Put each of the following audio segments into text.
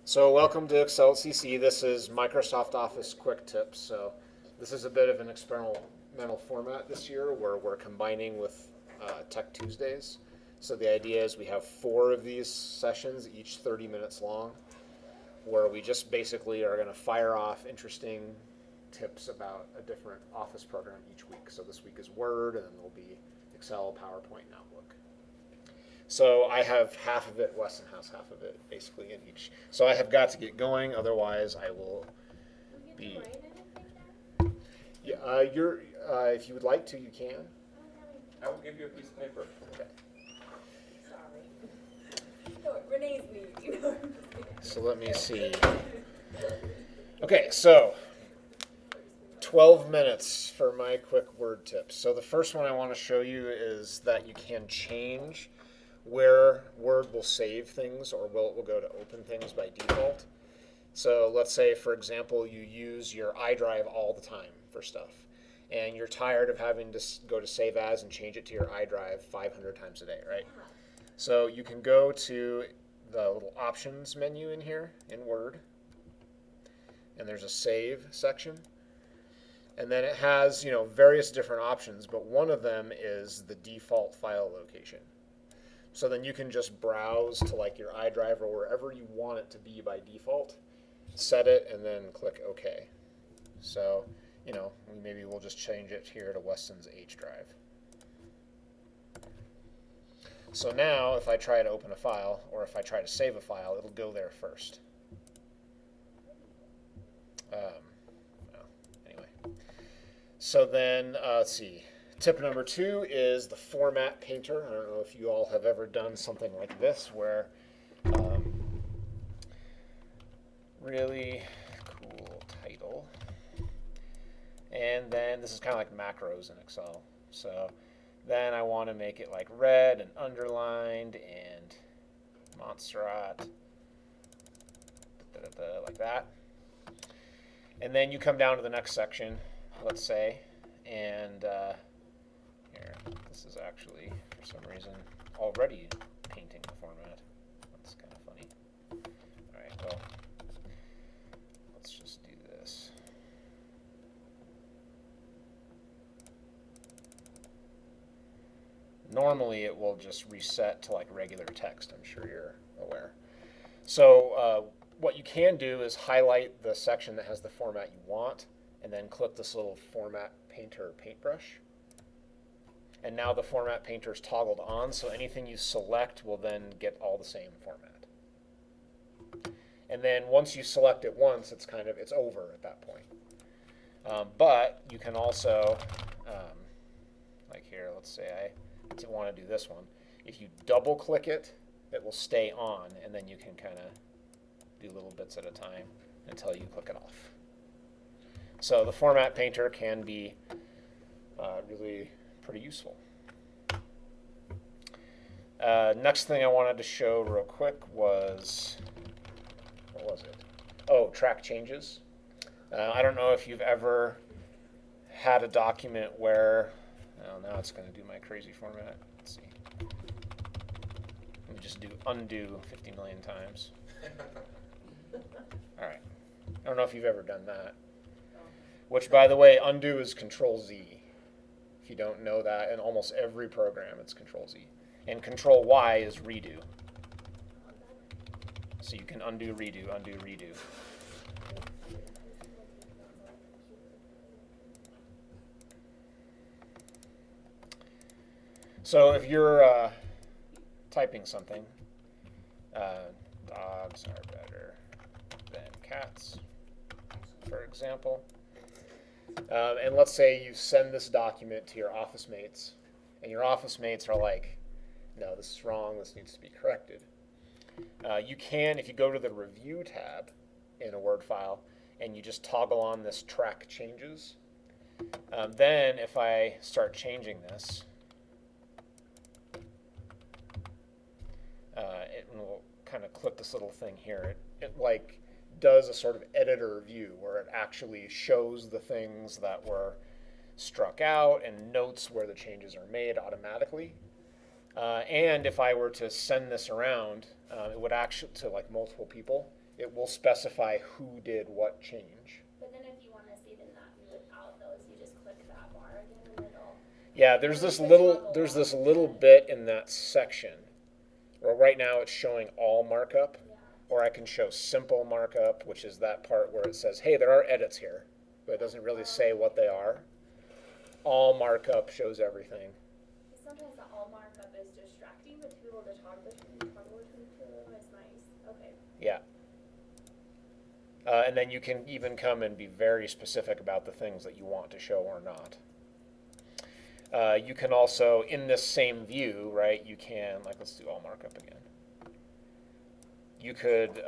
So welcome to Excel at CC. This is Microsoft Office Quick Tips. So this is a bit of an experimental format this year where we're combining with Tech Tuesdays. So the idea is we have 4 of these sessions, each 30 minutes long, where we just basically are going to fire off interesting tips about a different Office program each week. So this week is Word, and then there'll be Excel, PowerPoint, and Outlook. So I have half of it, Weston has half of it, basically in each. So I have got to get going, otherwise I will be. Yeah, if you would like to, you can. I will give you a piece of paper. Okay. Sorry. No, Renee's need, So let me see. Okay, so 12 minutes for my quick word tips. So the first one I want to show you is that you can change where Word will save things or will go to open things by default. So let's say, for example, you use your iDrive all the time for stuff, and you're tired of having to go to Save As and change it to your iDrive 500 times a day, right? So you can go to the little Options menu in here in Word, and there's a Save section. And then it has, various different options, but one of them is the default file location. So then you can just browse to like your iDrive or wherever you want it to be by default, set it, and then click OK. So, maybe we'll just change it here to Weston's H drive. So now if I try to open a file, or if I try to save a file, it'll go there first. Anyway. So then, let's see. Tip number 2 is the format painter. I don't know if you all have ever done something like this where really cool title. And then this is kind of like macros in Excel. So then I want to make it like red and underlined and Montserrat, like that. And then you come down to the next section, let's say, and here, this is actually, for some reason, already painting the format. That's kind of funny. All right, well, let's just do this. Normally, it will just reset to like regular text. I'm sure you're aware. So what you can do is highlight the section that has the format you want, and then click this little Format Painter paintbrush. And now the format painter is toggled on, so anything you select will then get all the same format. And then once you select it once, it's over at that point. But you can also, like here, let's say I want to do this one. If you double click it, it will stay on, and then you can kind of do little bits at a time until you click it off. So the format painter can be really pretty useful. Next thing I wanted to show real quick was, what was it? Oh, track changes. I don't know if you've ever had a document where, now it's going to do my crazy format. Let's see. Let me just do undo 50 million times. All right. I don't know if you've ever done that. Which, by the way, undo is Control Z. If you don't know that, in almost every program, it's Control Z. And Control Y is redo. So you can undo, redo, undo, redo. So if you're typing something, dogs are better than cats, for example. And let's say you send this document to your office mates, and your office mates are like, no, this is wrong, this needs to be corrected. You can, if you go to the Review tab in a Word file, and you just toggle on this Track Changes, then if I start changing this, it will kind of click this little thing here. It like does a sort of editor view where it actually shows the things that were struck out and notes where the changes are made automatically. And if I were to send this around, it would actually to like multiple people, It will specify who did what change. But then if you want to see the not without those, you just click that bar again and it'll. Yeah, there's this little bit in that section. Well, right now it's showing all markup, Yeah. or I can show simple markup, which is that part where it says, hey, there are edits here, but it doesn't really say what they are. All markup shows everything. Sometimes the all markup is distracting, but to be able to toggle between two of them is nice. Okay. Yeah. And then you can even come and be very specific about the things that you want to show or not. You can also, in this same view, right, you can, like, let's do all markup again. You could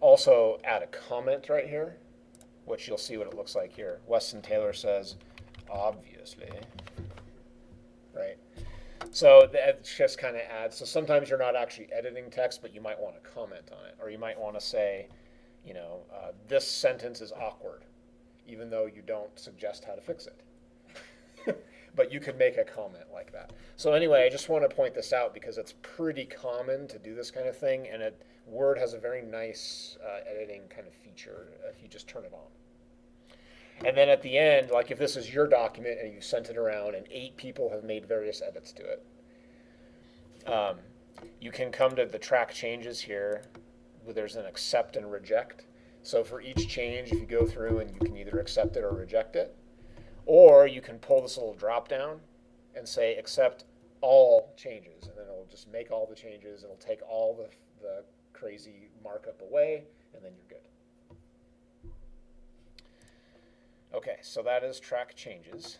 also add a comment right here, which you'll see what it looks like here. Weston Taylor says, obviously, right? So that just kind of adds, so sometimes you're not actually editing text, but you might want to comment on it, or you might want to say, you know, this sentence is awkward, even though you don't suggest how to fix it. But you could make a comment like that. So anyway, I just want to point this out because it's pretty common to do this kind of thing, and Word has a very nice editing kind of feature if you just turn it on. And then at the end, like if this is your document and you sent it around and 8 people have made various edits to it, you can come to the track changes here where there's an accept and reject. So for each change, if you go through and you can either accept it or reject it, or you can pull this little drop down and say accept all changes, and then it'll just make all the changes. It'll take all the crazy markup away, and then you're good. Okay, so that is track changes.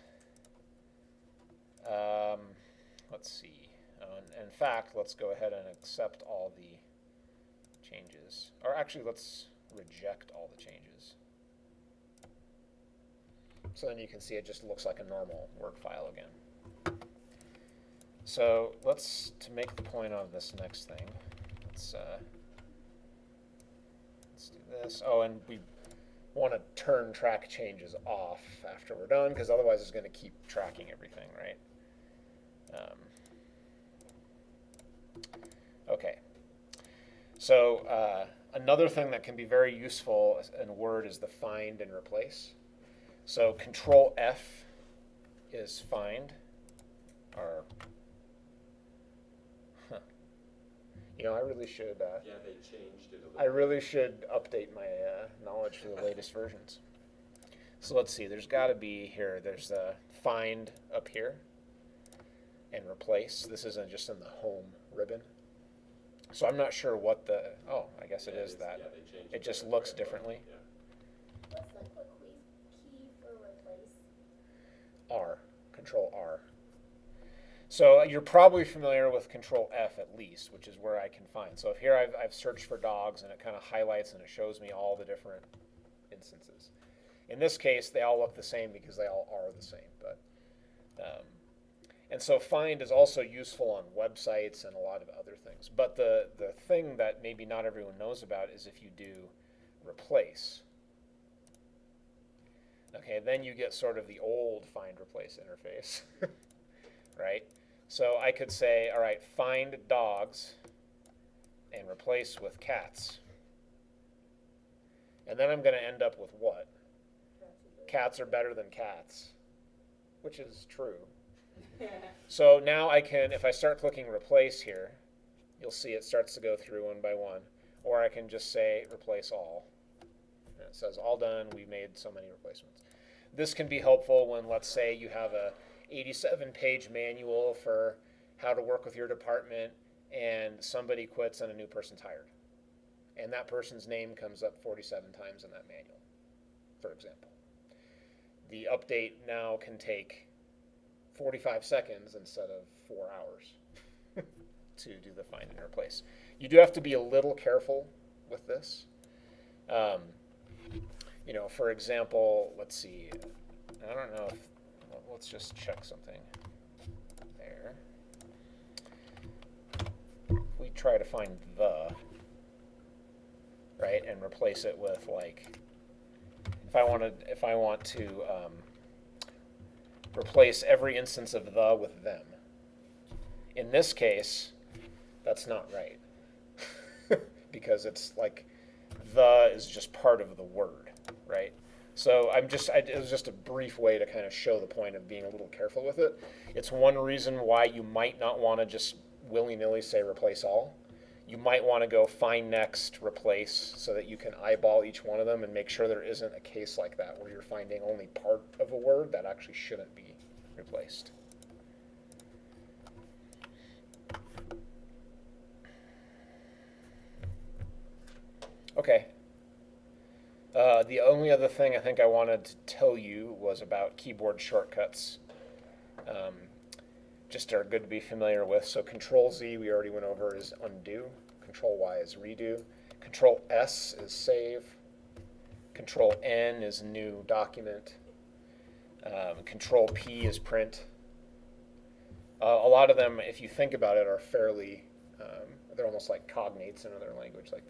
Let's see. In fact, let's go ahead and accept all the changes. Or actually, let's reject all the changes. So then you can see it just looks like a normal Word file again. So to make the point on this next thing, let's do this. Oh, and we want to turn track changes off after we're done, because otherwise it's going to keep tracking everything, right? Okay. So another thing that can be very useful in Word is the find and replace. So Control F is find, or you know, I really should. Yeah, they changed it a little. I really should update my knowledge for the latest versions. So let's see. There's got to be here. There's find up here, and replace. This isn't just in the home ribbon. So I'm not sure what the. Oh, I guess it is that. Yeah, they changed It just looks differently. Yeah. What's the quick key for replace? R, Control R. So you're probably familiar with Control F at least, which is where I can find. So if here I've searched for dogs and it kind of highlights and it shows me all the different instances. In this case, they all look the same because they all are the same. But and so find is also useful on websites and a lot of other things. But the thing that maybe not everyone knows about is if you do replace. Okay, then you get sort of the old find replace interface, right? So I could say, all right, find dogs and replace with cats. And then I'm going to end up with what? Cats are better than cats, which is true. So now I can, if I start clicking replace here, you'll see it starts to go through one by one. Or I can just say replace all. And it says all done, we made so many replacements. This can be helpful when, let's say, you have a 87-page manual for how to work with your department and somebody quits and a new person's hired. And that person's name comes up 47 times in that manual, for example. The update now can take 45 seconds instead of 4 hours to do the find and replace. You do have to be a little careful with this. You know, for example, let's see. I don't know if, well, let's just check something there. If we try to find the, right, and replace it with like, if I want to replace every instance of the with them. In this case, that's not right. because it's like the is just part of the word, right? So it was just a brief way to kind of show the point of being a little careful with it. It's one reason why you might not want to just willy-nilly say replace all. You might want to go find next, replace, so that you can eyeball each one of them and make sure there isn't a case like that where you're finding only part of a word that actually shouldn't be replaced. Okay. The only other thing I think I wanted to tell you was about keyboard shortcuts. Just are good to be familiar with. So Control Z we already went over is undo. Control Y is redo. Control S is save. Control N is new document. Control P is print. A lot of them, if you think about it, are fairly, they're almost like cognates in another language, like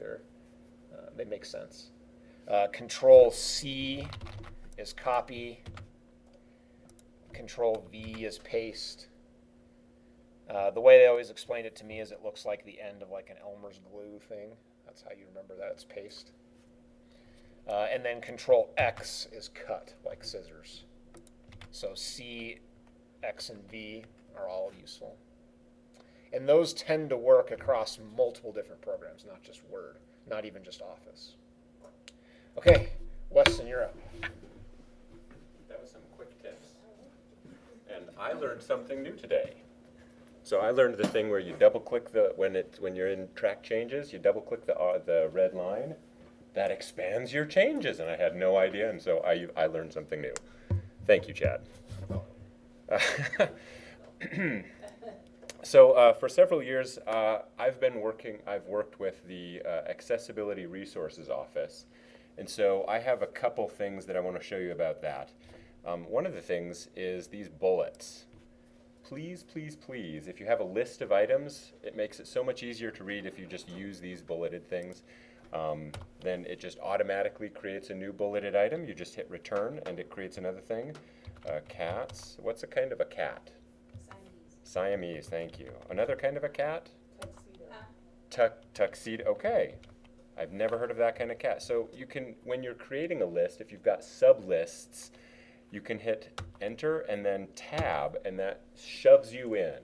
they make sense. Control C is copy. Control V is paste. The way they always explained it to me is it looks like the end of like an Elmer's glue thing. That's how you remember that it's paste. And then Control X is cut, like scissors. So C, X, and V are all useful. And those tend to work across multiple different programs, not just Word, not even just Office. Okay, Weston, you're up. That was some quick tips. And I learned something new today. So I learned the thing where you double click when you're in track changes, you double click the red line. That expands your changes, and I had no idea, and so I learned something new. Thank you, Chad. So for several years, I've worked with the Accessibility Resources Office, and so I have a couple things that I want to show you about that. One of the things is these bullets. Please, please, please, if you have a list of items, it makes it so much easier to read if you just use these bulleted things. Then it just automatically creates a new bulleted item. You just hit return and it creates another thing. Cats. What's a kind of a cat? Siamese, thank you. Another kind of a cat? Tuxedo. Tuxedo, okay. I've never heard of that kind of cat. So you can, when you're creating a list, if you've got sub-lists, you can hit enter and then tab, and that shoves you in.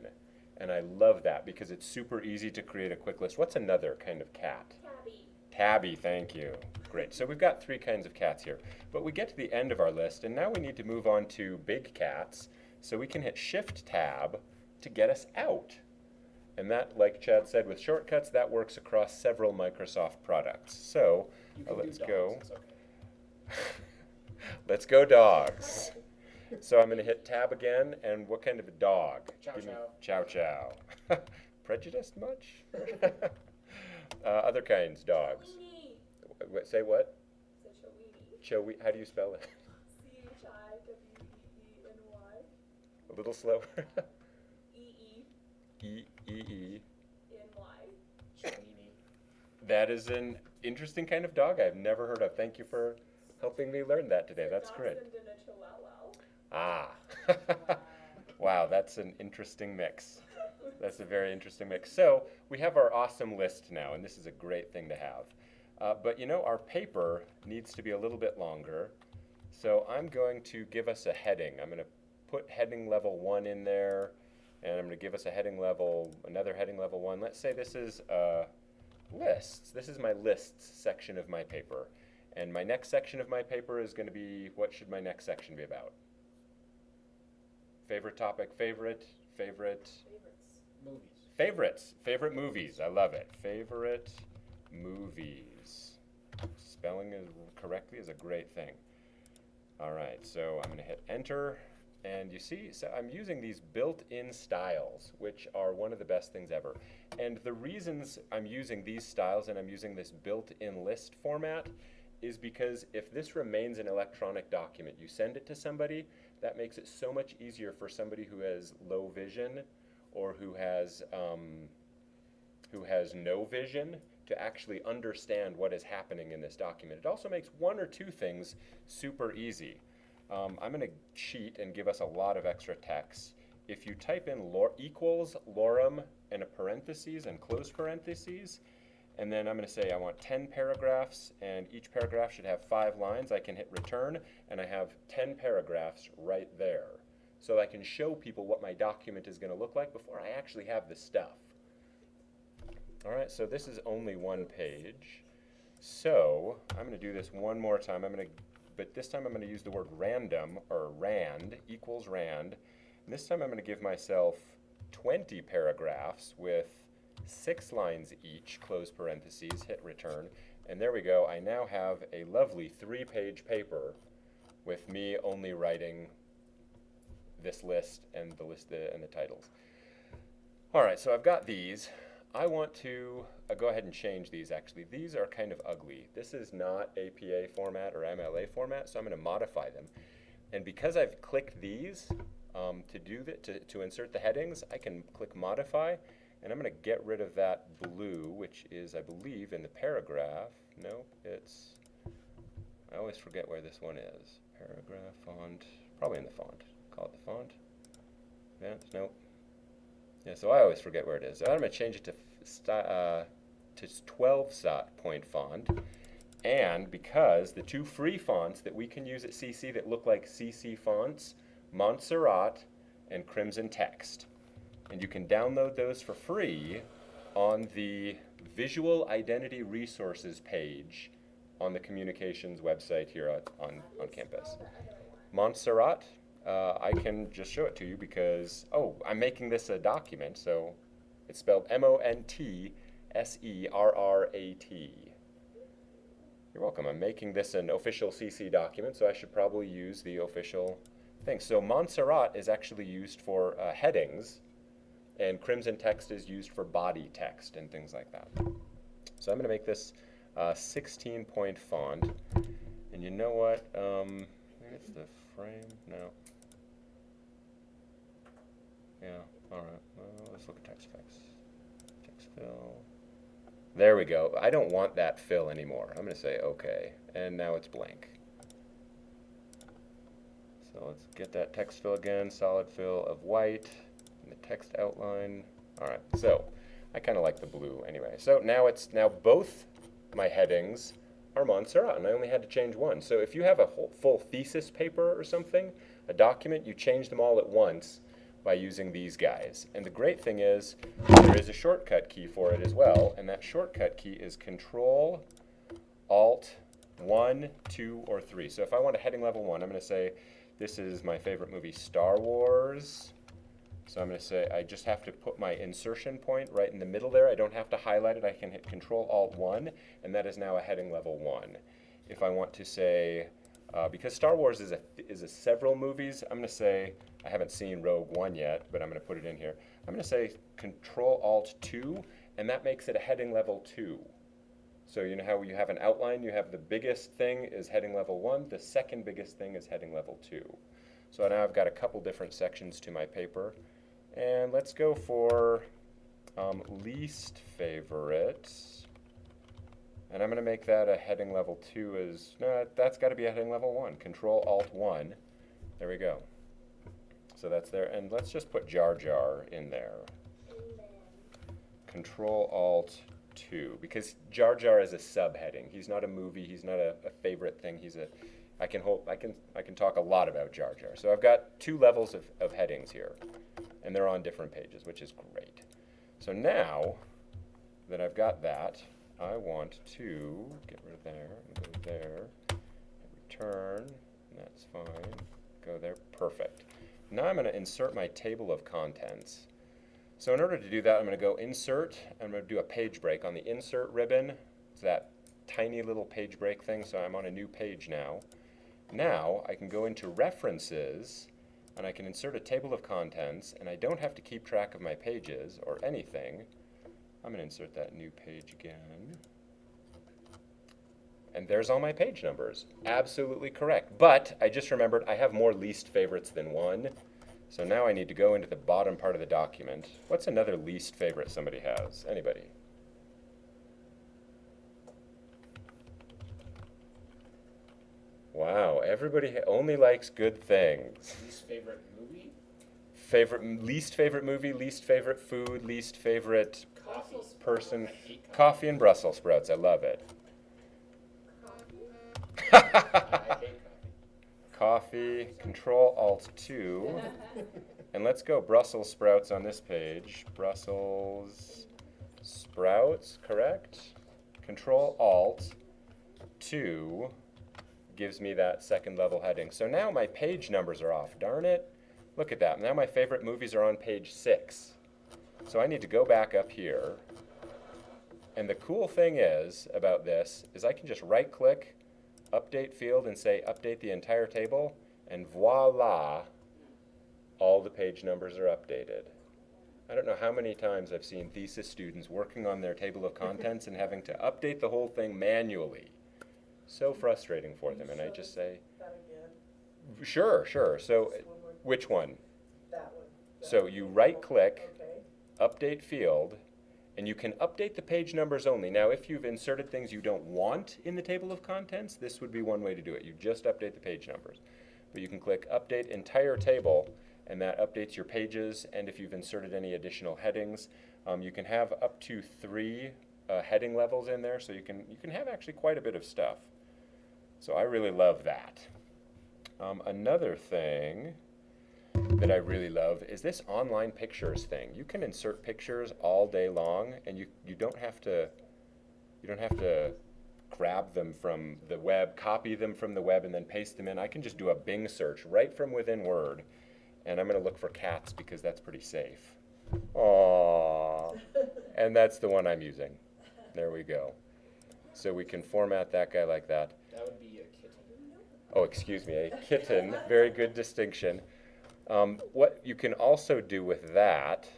And I love that because it's super easy to create a quick list. What's another kind of cat? Tabby. Tabby, thank you. Great. So we've got 3 kinds of cats here. But we get to the end of our list, and now we need to move on to big cats. So we can hit Shift Tab to get us out. And that, like Chad said, with shortcuts, that works across several Microsoft products. So let's go. Okay. Let's go dogs. So I'm going to hit tab again, and what kind of a dog? Chow chow. Chow chow. Prejudiced much? Other kinds, dogs. Chowini. Say what? It's a chowini. How do you spell it? Chiweeny. A little slower. E-E. E-E-E. N-Y. That is an interesting kind of dog I've never heard of. Thank you for helping me learn that today. That's great. Ah. Wow, that's an interesting mix. That's a very interesting mix. So we have our awesome list now, and this is a great thing to have. But you know, our paper needs to be a little bit longer. So I'm going to give us a heading. I'm going to put heading level 1 in there, and I'm going to give us another heading level 1. Let's say this is lists. This is my lists section of my paper. And my next section of my paper is going to be, what should my next section be about? Favorite topic, favorite. Movies. Favorites. Favorite movies. I love it. Favorite movies. Spelling it correctly is a great thing. All right, so I'm going to hit enter. And you see, so I'm using these built-in styles, which are one of the best things ever. And the reasons I'm using these styles and I'm using this built-in list format is because if this remains an electronic document, you send it to somebody, that makes it so much easier for somebody who has low vision or who has no vision to actually understand what is happening in this document. It also makes 1 or 2 things super easy. I'm going to cheat and give us a lot of extra text. If you type in equals lorem and a parentheses and close parentheses, and then I'm going to say I want 10 paragraphs, and each paragraph should have 5 lines. I can hit return, and I have 10 paragraphs right there. So I can show people what my document is going to look like before I actually have the stuff. All right, so this is only one page. So I'm going to do this one more time. But this time I'm going to use the word random, or rand, equals rand. And this time I'm going to give myself 20 paragraphs with 6 lines each, close parentheses, hit return. And there we go. I now have a lovely 3-page paper with me only writing this list and the titles. All right, so I've got these. I want to go ahead and change these, actually. These are kind of ugly. This is not APA format or MLA format, so I'm going to modify them. And because I've clicked these to insert the headings, I can click modify, and I'm going to get rid of that blue, which is, I believe, in the paragraph. No, I always forget where this one is. Paragraph font, probably in the font. Call it the font. Advanced, nope. Yeah, so I always forget where it is. So I'm going to change it to 12-point font. And because the 2 free fonts that we can use at CC that look like CC fonts, Montserrat and Crimson Text. And you can download those for free on the Visual Identity Resources page on the communications website here on campus. Montserrat. I can just show it to you because, I'm making this a document, so it's spelled Montserrat. You're welcome. I'm making this an official CC document, so I should probably use the official thing. So Montserrat is actually used for headings, and Crimson Text is used for body text and things like that. So I'm going to make this 16-point font, and you know what? Maybe it's the frame. No. Yeah, all right. Well, let's look at text effects. Text fill. There we go. I don't want that fill anymore. I'm going to say OK, and now it's blank. So let's get that text fill again. Solid fill of white, and the text outline. All right. So I kind of like the blue anyway. So now both my headings are Montserrat, and I only had to change one. So if you have a full thesis paper or something, a document, you change them all at once by using these guys. And the great thing is there is a shortcut key for it as well, and that shortcut key is Control Alt 1, 2, or 3. So if I want a heading level 1, I'm going to say this is my favorite movie, Star Wars. So I'm going to say I just have to put my insertion point right in the middle there. I don't have to highlight it. I can hit Control Alt 1, and that is now a heading level 1. If I want to say, because Star Wars is a several movies, I'm going to say, I haven't seen Rogue One yet, but I'm going to put it in here. I'm going to say Control Alt 2, and that makes it a heading level 2. So you know how you have an outline, you have the biggest thing is heading level 1, the second biggest thing is heading level 2. So now I've got a couple different sections to my paper. And let's go for least favorites. And I'm going to make that a heading level 2 no, that's got to be a heading level 1. Control Alt 1. There we go. So that's there. And let's just put Jar Jar in there. Control Alt 2. Because Jar Jar is a subheading. He's not a movie. He's not a favorite thing. I can talk a lot about Jar Jar. So I've got 2 levels of headings here. And they're on different pages, which is great. So now that I've got that, I want to get rid of there and go there, hit return, and that's fine. Go there, perfect. Now I'm going to insert my table of contents. So in order to do that, I'm going to go insert, I'm going to do a page break on the insert ribbon. It's that tiny little page break thing, so I'm on a new page now. Now I can go into references, and I can insert a table of contents, and I don't have to keep track of my pages or anything. I'm going to insert that new page again. And there's all my page numbers. Absolutely correct. But I just remembered I have more least favorites than 1. So now I need to go into the bottom part of the document. What's another least favorite somebody has? Anybody? Wow, everybody only likes good things. Least favorite movie? Least favorite movie, least favorite food, least favorite person. Coffee and Brussels sprouts. I love it. I hate coffee. Coffee, Control Alt 2. And let's go Brussels sprouts on this page. Brussels sprouts, correct? Control Alt 2 gives me that second level heading. So now my page numbers are off. Darn it. Look at that. Now my favorite movies are on page 6. So I need to go back up here. And the cool thing is about this is I can just right click, update field, and say update the entire table, and voila, all the page numbers are updated. I don't know how many times I've seen thesis students working on their table of contents and having to update the whole thing manually. So frustrating for them, and I just say, That again? sure. So, Just one more- which one? That one. So you right click, Okay. update field, and you can update the page numbers only. Now, if you've inserted things you don't want in the table of contents, this would be one way to do it. You just update the page numbers. But you can click Update Entire Table, and that updates your pages, and if you've inserted any additional headings, you can have up to 3 heading levels in there, so you can have actually quite a bit of stuff. So I really love that. Another thing that I really love is this online pictures thing. You can insert pictures all day long, and you don't have to grab them from the web, copy them from the web, and then paste them in. I can just do a Bing search right from within Word, and I'm going to look for cats because that's pretty safe. Aww. And that's the one I'm using. There we go. So we can format that guy like that. That would be a kitten. Oh, excuse me, a kitten. Very good distinction. What you can also do with that,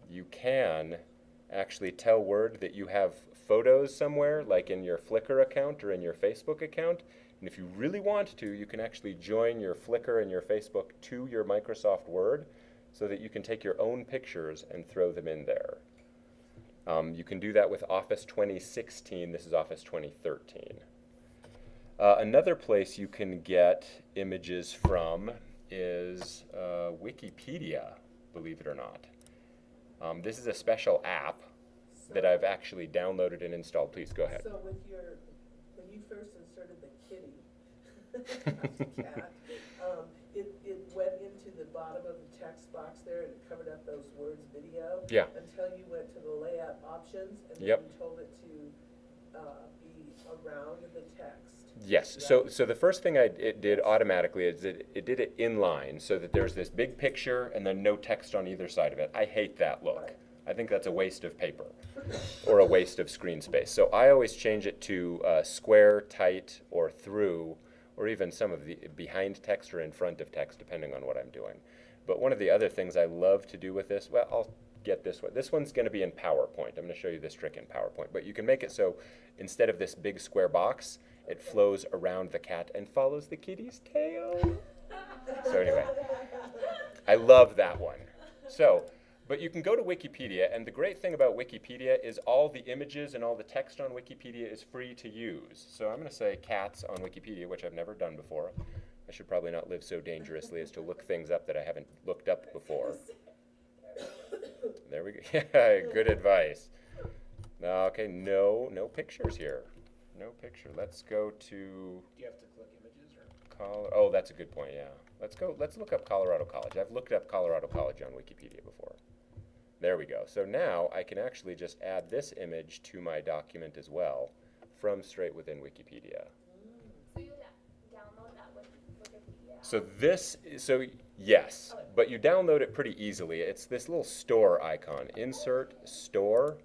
you can actually tell Word that you have photos somewhere, like in your Flickr account or in your Facebook account. And if you really want to, you can actually join your Flickr and your Facebook to your Microsoft Word so that you can take your own pictures and throw them in there. You can do that with Office 2016. This is Office 2013. Another place you can get images from is Wikipedia, believe it or not. This is a special app that I've actually downloaded and installed. Please go ahead. So when you first inserted the kitty, not the cat, it went into the bottom of the text box there and it covered up those words video. Yeah. Until you went to the layout options and then Yep. you told it to be around the text. Yes. So the first thing it did automatically is it did it inline so that there's this big picture and then no text on either side of it. I hate that look. Right. I think that's a waste of paper or a waste of screen space. So I always change it to square, tight, or through, or even some of the behind text or in front of text, depending on what I'm doing. But one of the other things I love to do with this, well, I'll get this one. This one's going to be in PowerPoint. I'm going to show you this trick in PowerPoint. But you can make it so instead of this big square box, it flows around the cat and follows the kitty's tail. So anyway, I love that one. So, but you can go to Wikipedia, and the great thing about Wikipedia is all the images and all the text on Wikipedia is free to use. So I'm going to say cats on Wikipedia, which I've never done before. I should probably not live so dangerously as to look things up that I haven't looked up before. There we go. Yeah, good advice. Okay, no pictures here. No picture. Let's go to Do you have to click images or? Oh, that's a good point, yeah. Let's look up Colorado College. I've looked up Colorado College on Wikipedia before. There we go. So now I can actually just add this image to my document as well from straight within Wikipedia. So you download that with Wikipedia. So yes, but you download it pretty easily. It's this little store icon, insert store.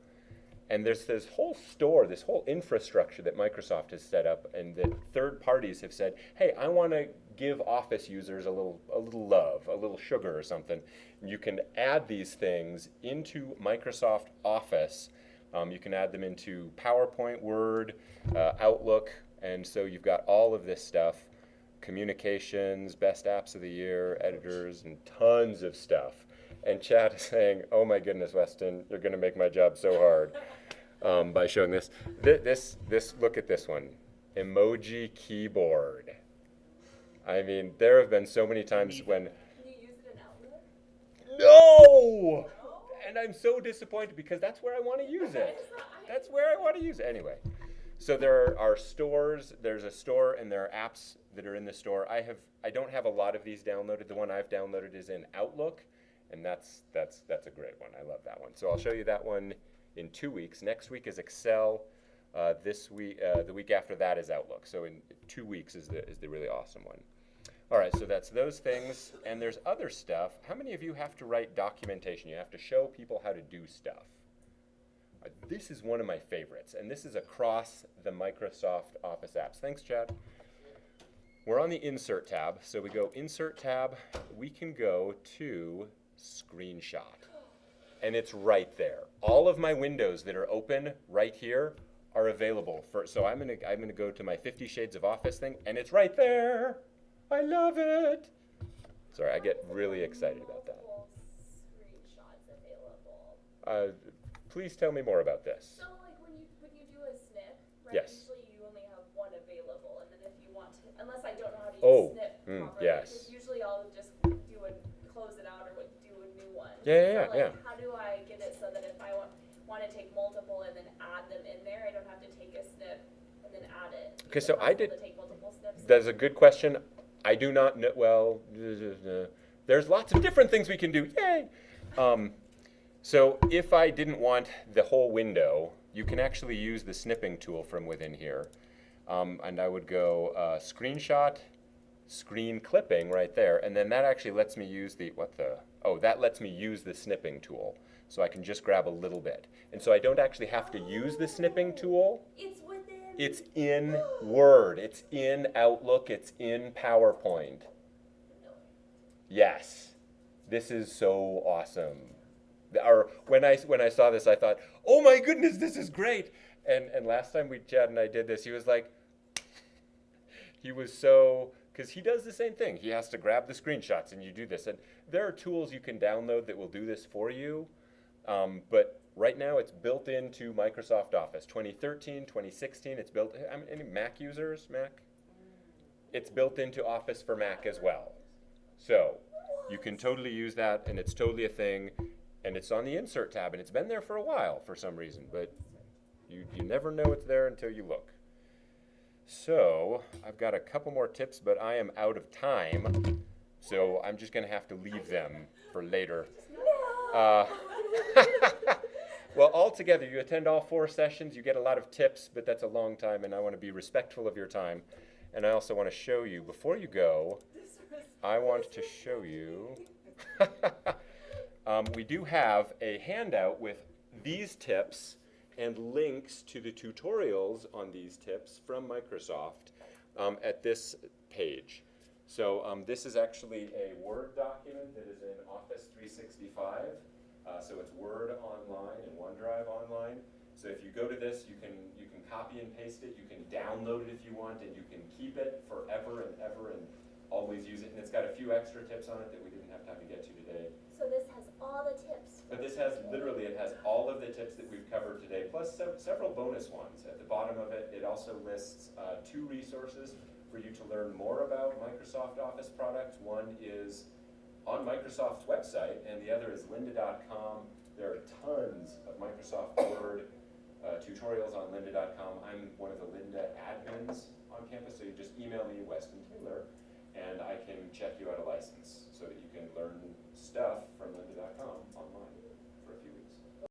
And there's this whole store, this whole infrastructure that Microsoft has set up and that third parties have said, hey, I want to give Office users a little love, a little sugar or something. And you can add these things into Microsoft Office. You can add them into PowerPoint, Word, Outlook, and so you've got all of this stuff. Communications, best apps of the year, editors, and tons of stuff. And chat is saying, oh my goodness, Weston, you're going to make my job so hard by showing this. This. Look at this one. Emoji keyboard. I mean, there have been so many times when... Can you use it in Outlook? No! And And I'm so disappointed because that's where I want to use it. That's where I want to use it. Anyway, so there are stores. There's a store, and there are apps that are in the store. I don't have a lot of these downloaded. The one I've downloaded is in Outlook, and that's a great one. I love that one. So I'll show you that one in 2 weeks. Next week is Excel. This week, the week after that is Outlook. So in 2 weeks is the really awesome one. All right, so that's those things, and there's other stuff. How many of you have to write documentation? You have to show people how to do stuff. This is one of my favorites, and this is across the Microsoft Office apps. Thanks, Chad. We're on the Insert tab, so we go Insert tab. We can go to Screenshot, and it's right there. All of my windows that are open right here are available for. So I'm gonna go to my 50 Shades of Office thing, and it's right there. I love it. Sorry, I get really excited about that. Screenshots available. Please tell me more about this. So like when you do a snip, right? Yes. Usually you only have one available, and then if you want to, unless I don't know how to use Oh, snip properly, yes. because usually I'll just close it out or do a new one. Yeah, so yeah. How do I get it so that if I want to take multiple and then add them in there, I don't have to take a snip and then add it? Okay, Is so it I possible did. to take multiple snips? That's a good question. I do not know. Well, there's lots of different things we can do. Yay! So if I didn't want the whole window, you can actually use the snipping tool from within here. And I would go Screenshot, Screen Clipping right there, and then that actually lets me use that lets me use the snipping tool. So I can just grab a little bit. And so I don't actually have to use the snipping tool. It's within. It's in Word, it's in Outlook, it's in PowerPoint. Yes, this is so awesome. Or when I saw this, I thought, oh my goodness, this is great. And last time Chad and I did this, he was like, because he does the same thing. He has to grab the screenshots and you do this. And there are tools you can download that will do this for you. But right now it's built into Microsoft Office. 2013, 2016, it's built, any Mac users, Mac? It's built into Office for Mac as well. So you can totally use that, and it's totally a thing. And it's on the Insert tab, and it's been there for a while for some reason, but you never know it's there until you look. So I've got a couple more tips, but I am out of time, so I'm just going to have to leave them for later. Well, altogether, you attend all 4 sessions, you get a lot of tips, but that's a long time, and I want to be respectful of your time. And I also want to show you, before you go, I want to show you... we do have a handout with these tips and links to the tutorials on these tips from Microsoft at this page. So this is actually a Word document that is in Office 365. So it's Word online and OneDrive online. So if you go to this, you can copy and paste it. You can download it if you want, and you can keep it forever and ever and always use it. And it's got a few extra tips on it that we didn't have time to get to today. So this has all the tips. But this has it has all of the tips that we've covered today, plus several bonus ones. At the bottom of it, it also lists 2 resources for you to learn more about Microsoft Office products. One is on Microsoft's website, and the other is lynda.com. There are tons of Microsoft Word tutorials on lynda.com. I'm one of the Lynda admins on campus, so you just email me, Weston Taylor, and I can check you out a license so that you can learn stuff from lynda.com online.